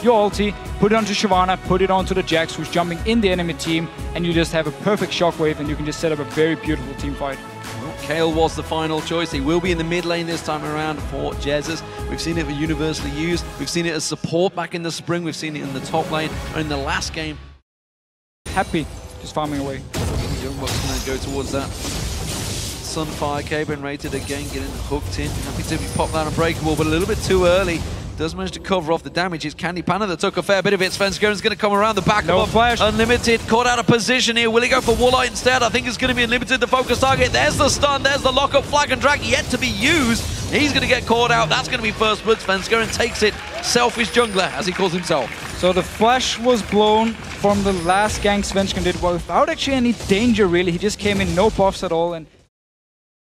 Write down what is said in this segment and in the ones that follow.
your ulti, put it onto Shyvana, put it onto the Jax who's jumping in the enemy team, and you just have a perfect shockwave and you can just set up a very beautiful team fight. Kayle was the final choice. He will be in the mid lane this time around for Jesiz. We've seen it universally used. We've seen it as support back in the spring. We've seen it in the top lane or in the last game. Happy, just farming away. YoungBuck's going to go towards that Sunfire Cave and nRated again, getting hooked in. Happy to be popped that Unbreakable, but a little bit too early. Does manage to cover off the damage. It's CandyPanda that took a fair bit of it. Svenskeren's going to come around the back of flash. Unlimited. Caught out of position here. Will he go for Woolite instead? I think it's going to be Unlimited, the focus target. There's the stun. There's the lockup flag and drag yet to be used. He's going to get caught out. That's going to be first blood. Svenskeren takes it. Selfish jungler, as he calls himself. So the flash was blown from the last gank Svenskeren did without actually any danger, really. He just came in, no buffs at all. And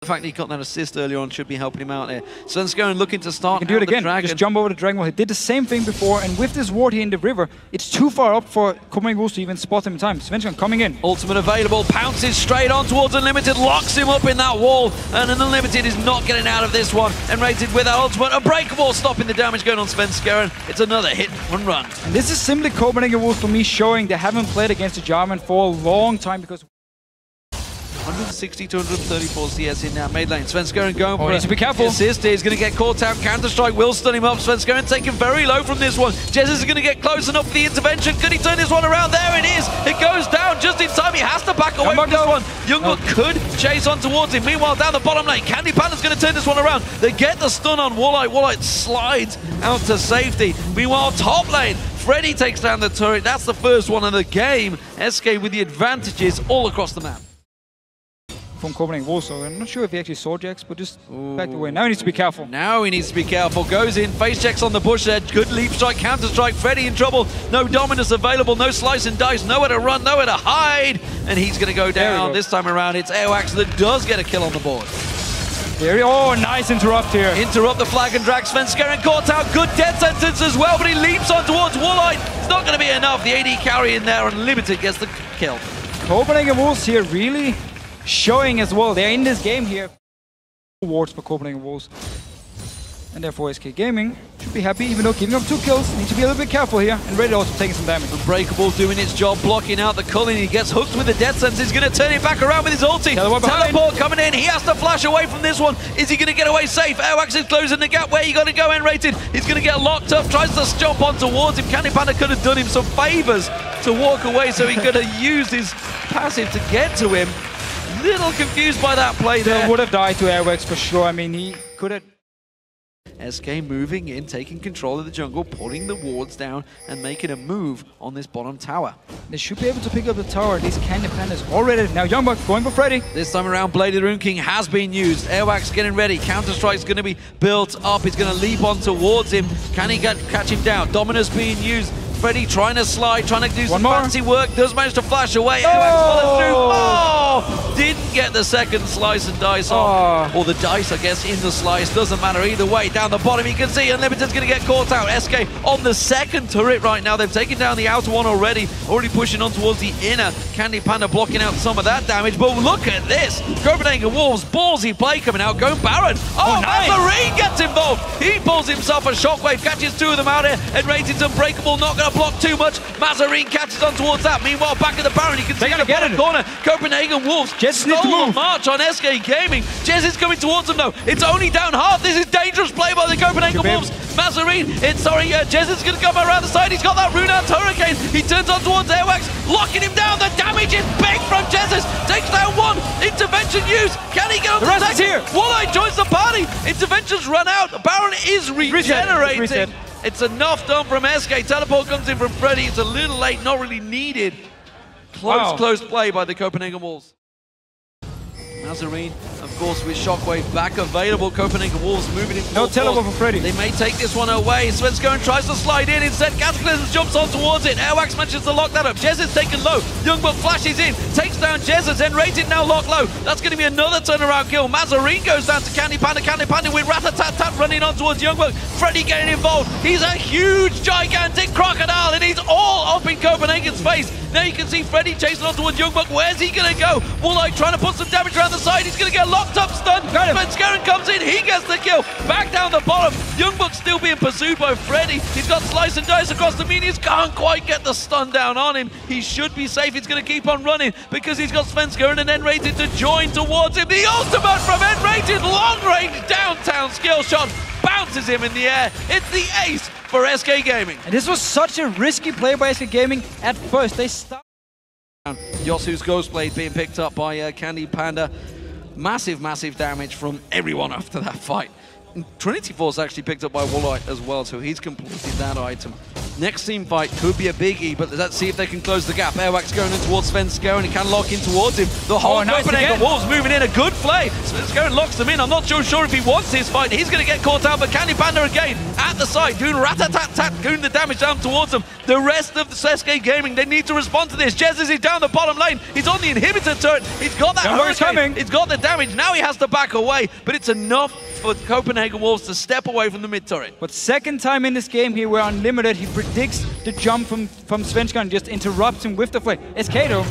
the fact that he got that assist earlier on should be helping him out there. Svenskeren looking to start. He can do it again. Just jump over the Dragon Ball. He did the same thing before, and with this ward here in the river, it's too far up for Copenhagen Wolves to even spot him in time. Svenskeren coming in. Ultimate available, pounces straight on towards Unlimited, locks him up in that wall, and Unlimited is not getting out of this one. nRated with that ultimate, Unbreakable, stopping the damage going on Svenskeren. It's another hit and run. And this is simply Copenhagen Wolves for me showing they haven't played against the Jarvan for a long time because 160 to 134 CS in that mid lane. Svenskeren going for needs to be careful. Assist. He's going to get caught out. Counter-Strike will stun him up. Svenskeren taken very low from this one. Jesiz is going to get close enough for the intervention. Could he turn this one around? There it is. It goes down just in time. He has to back away from this one. YoungBuck could chase on towards him. Meanwhile, down the bottom lane, CandyPanda's going to turn this one around. They get the stun on Woolite. Woolite slides out to safety. Meanwhile, top lane, Freddy takes down the turret. That's the first one of the game. SK with the advantages all across the map. From Copenhagen Wolves, so I'm not sure if he actually saw Jax, but just backed away. Now he needs to be careful. Now he needs to be careful. Goes in, face checks on the bush there. Good leap strike, counter strike. Freddy in trouble. No dominance available. No slice and dice. Nowhere to run. Nowhere to hide. And he's going to go down. This time around, it's Airwaks that does get a kill on the board. Oh, nice interrupt here. Interrupt the flag and drag. Svenskeren caught out. Good death sentence as well, but he leaps on towards Woolite. It's not going to be enough. The AD carry in there. Unlimited gets the kill. Copenhagen Wolves here really showing as well. They're in this game here. Awards for Copenhagen Wolves. And therefore SK Gaming should be happy, even though giving up 2 kills. Need to be a little bit careful here. And nRated also taking some damage. Unbreakable doing its job, blocking out the Culling. He gets hooked with the death sense. He's going to turn it back around with his ulti. Teleport coming in. He has to flash away from this one. Is he going to get away safe? Airwaks is closing the gap. Where you got to go, nRated? He's going to get locked up. Tries to jump on towards him. CandyPanda could have done him some favors to walk away, so he could have used his passive to get to him. Little confused by that play there. Would have died to Airwaks for sure. I mean, he could have. SK moving in, taking control of the jungle, pulling the wards down and making a move on this bottom tower. They should be able to pick up the tower. At least CandyPanda is already. Now YoungBuck going for Freddy. This time around, Blade of the Rune King has been used. Airwaks getting ready. Counter-Strike's going to be built up. He's going to leap on towards him. Can he catch him down? Dominus being used. Freddy trying to slide, trying to do some fancy work. Does manage to flash away. Airwaks follows through. Oh! Didn't get the second slice and dice off. Or the dice, I guess, in the slice. Doesn't matter either way. Down the bottom, you can see Unlimited's going to get caught out. SK on the second turret right now. They've taken down the outer one already. Already pushing on towards the inner. CandyPanda blocking out some of that damage. But look at this. Copenhagen Wolves, ballsy play coming out. Going Baron. Oh, nice. Mazzerin gets involved. He pulls himself a shockwave. Catches 2 of them out here. nRated's Unbreakable. Not going to block too much. Mazzerin catches on towards that. Meanwhile, back at the Baron, you can see in the bottom corner, Copenhagen Wolves stole the march on SK Gaming. Jesiz coming towards them though. It's only down half. This is dangerous play by the Copenhagen Wolves. Mazzerin, Jesiz is going to come around the side. He's got that Rune Out Hurricane. He turns on towards Airwaks, locking him down. The damage is big from Jesiz. Takes down 1. Intervention used. Can he get on the second? Here. Woolite joins the party. Interventions run out. Baron is regenerating. It's enough done from SK. Teleport comes in from Freddy. It's a little late, not really needed. Close play by the Copenhagen Wolves. Mazzerin, of course, with Shockwave back available. Copenhagen Wolves moving in. No teleport for Freddy. They may take this one away. Svenskeren tries to slide in. Instead, Cataclysm jumps on towards it. Airwaks manages to lock that up. Jesiz taken low. YoungBuck flashes in. Takes down Jesiz. nRated now locked low. That's going to be another turnaround kill. Mazzerin goes down to CandyPanda. CandyPanda with Rat-a-tat-tat running on towards YoungBuck. Freddy getting involved. He's a huge, gigantic crocodile, and he's all up in Copenhagen's face. Now you can see Freddy chasing on towards YoungBuck. Where's he going to go? Woolite trying to put some damage around the side. He's going to get locked up, stunned. Svenskeren comes in. He gets the kill. Back down the bottom. YoungBuck still being pursued by Freddy. He's got slice and dice across the minions, can't quite get the stun down on him. He should be safe, he's going to keep on running because he's got Svenskeren and nRated to join towards him. The ultimate from nRated, long range downtown skill shot, bounces him in the air. It's the ace for SK Gaming. And this was such a risky play by SK Gaming at first. They stopped. Yosu's Ghostblade being picked up by CandyPanda. Massive, massive damage from everyone after that fight. And Trinity Force actually picked up by Woolite as well, so he's completed that item. Next team fight could be a biggie, but let's see if they can close the gap. Airwaks going in towards Svenskeren, he can lock in towards him. The whole Copenhagen Wolves moving in, a good play. Svenskeren locks them in. I'm not sure if he wants his fight. He's going to get caught out, but CandyPanda again at the side, doing rat-a-tat-tat, doing the damage down towards them. The rest of the SK Gaming, they need to respond to this. Jesiz is down the bottom lane. He's on the inhibitor turret. He's got that hurricane. He's got the damage. Now he has to back away, but it's enough for Copenhagen Wolves to step away from the mid turret. But second time in this game here where Unlimited, he predicts the jump from Svenskeren and just interrupts him with the flame. SK though,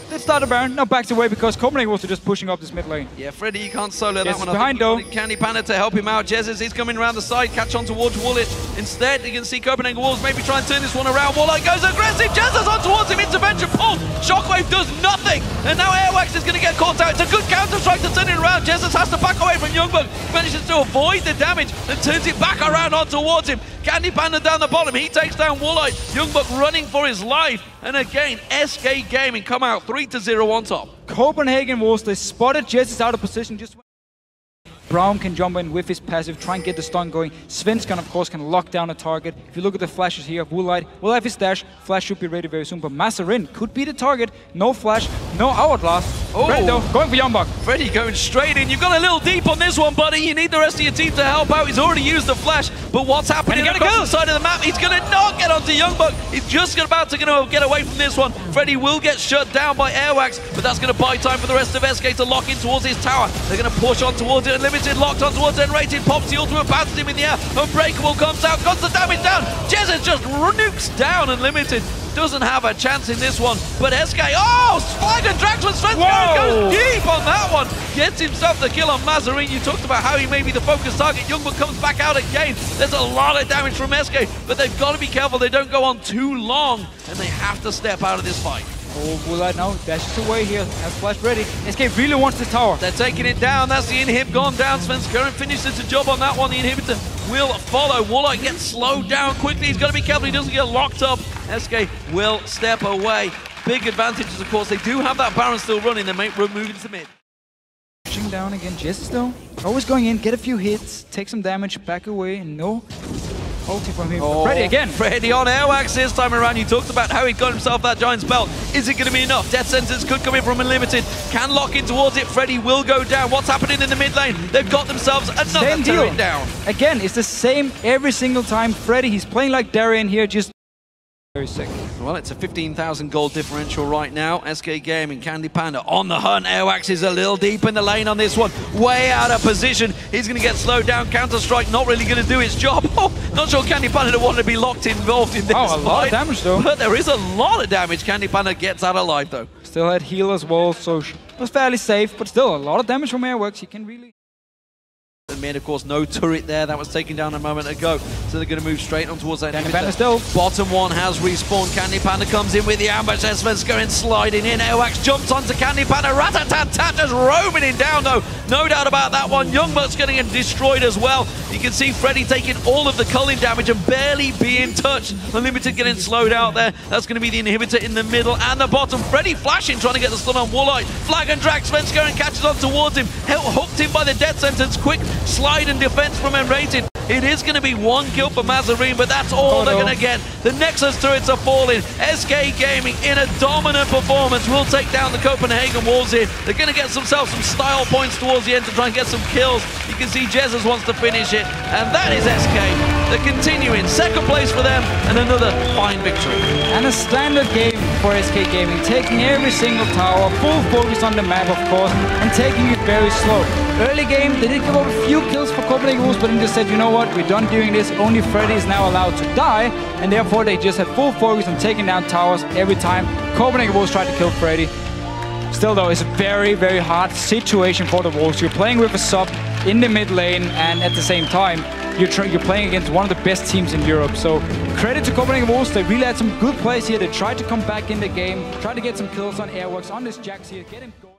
they start a Baron, now backs away because Copenhagen Wolves are just pushing up this mid lane. Yeah, Freddy, you can't solo that one. Behind though. CandyPanda to help him out. Jesiz, he's coming around the side, catch on towards Woolite. Instead, you can see Copenhagen Wolves maybe try and turn this one around. Woolite goes aggressive, Jesiz on towards him, intervention pulled. Shockwave does nothing, and now Airwaks is going to get caught out. It's a good counter-strike to turn it around. Jesiz has to back away from YoungBuck, manages to avoid the damage and turns it back around on towards him. CandyPanda down the bottom, he takes down Woolite. YoungBuck running for his life, and again, SK Gaming come out 3-0 on top. Copenhagen Wolves, they spotted Jesiz out of position just Braum can jump in with his passive, try and get the stun going. Svenskeren, of course, can lock down a target. If you look at the flashes here of Woolite, will have his dash. Flash should be ready very soon, but Mazzerin could be the target. No flash, no hourglass. Oh. Freddy though, going for YoungBuck. Freddy going straight in. You've got a little deep on this one, buddy. You need the rest of your team to help out. He's already used the flash, but what's happening across the side of the map? He's going to not get onto YoungBuck. He's just about to get away from this one. Freddy will get shut down by Airwaks, but that's going to buy time for the rest of SK to lock in towards his tower. They're going to push on towards it. Unlimited locked on towards nRated, pops the ultimate, bounces him in the air. Unbreakable comes out, got the damage down. Jesiz just nukes down Unlimited. Doesn't have a chance in this one, but SK, oh, Flag and Drax when Svenskeren goes deep on that one. Gets himself the kill on Mazzerin. You talked about how he may be the focus target. YoungBuck comes back out again. There's a lot of damage from SK, but they've got to be careful they don't go on too long, and they have to step out of this fight. Oh, Woolite now dashes away here, has flash ready. SK really wants the tower. They're taking it down, that's the inhib gone down. Svenskeren finishes the job on that one. The inhibitor will follow. Woolite gets slowed down quickly. He's got to be careful he doesn't get locked up. SK will step away. Big advantages, of course. They do have that Baron still running. They may move into mid. Pushing down again. Jesiz though, always going in, get a few hits, take some damage, back away, and no ulti from him. Freddy again. Freddy on Airwaks this time around. You talked about how he got himself that Giant's Belt. Is it going to be enough? Death Sentence could come in from Unlimited. Can lock in towards it. Freddy will go down. What's happening in the mid lane? They've got themselves another turret down. Again, it's the same every single time. Freddy, he's playing like Darien here, just very sick. Well, it's a 15,000 gold differential right now. SK Gaming, CandyPanda on the hunt. Airwaks is a little deep in the lane on this one. Way out of position. He's going to get slowed down. Counter-Strike not really going to do its job. Oh, not sure CandyPanda want to be involved in this. Oh, a lot of damage though. But there is a lot of damage. CandyPanda gets out alive though. Still had heal as well, so it was fairly safe, but still a lot of damage from Airwaks. He can really... Mid, of course, no turret there. That was taken down a moment ago. So they're going to move straight on towards that. CandyPanda still. Bottom one has respawned. CandyPanda comes in with the ambush. Svenskeren sliding in. Airwaks jumps onto CandyPanda. Rat-a-tat-tat, just roaming him down though. No doubt about that one. YoungBuck's getting him destroyed as well. You can see Freddy taking all of the culling damage and barely being touched. Unlimited getting slowed out there. That's going to be the inhibitor in the middle and the bottom. Freddy flashing, trying to get the stun on Woolite. Flag and drag. Svenskeren catches on towards him. Hooked him by the death sentence. Quick slide and defense from nRated. It is going to be one kill for Mazzerin, but that's all they're going to get. The Nexus turrets are falling. SK Gaming in a dominant performance will take down the Copenhagen Wolves here. They're going to get themselves some style points towards the end to try and get some kills. You can see Jesiz wants to finish it, and that is SK. They're continuing. Second place for them, and another fine victory. And a standard game for SK Gaming, taking every single tower, full focus on the map, of course, and taking it very slow. Early game, they did give up a few kills for Copenhagen Wolves, but then just said, you know what, we're done doing this. Only Freddy is now allowed to die, and therefore they just had full focus on taking down towers every time Copenhagen Wolves tried to kill Freddy. Still though, it's a very, very hard situation for the Wolves. You're playing with a sub in the mid lane, and at the same time, you're playing against one of the best teams in Europe. So credit to Copenhagen Wolves. They really had some good plays here. They tried to come back in the game, tried to get some kills on Airwaks, on this Jax here, get him going.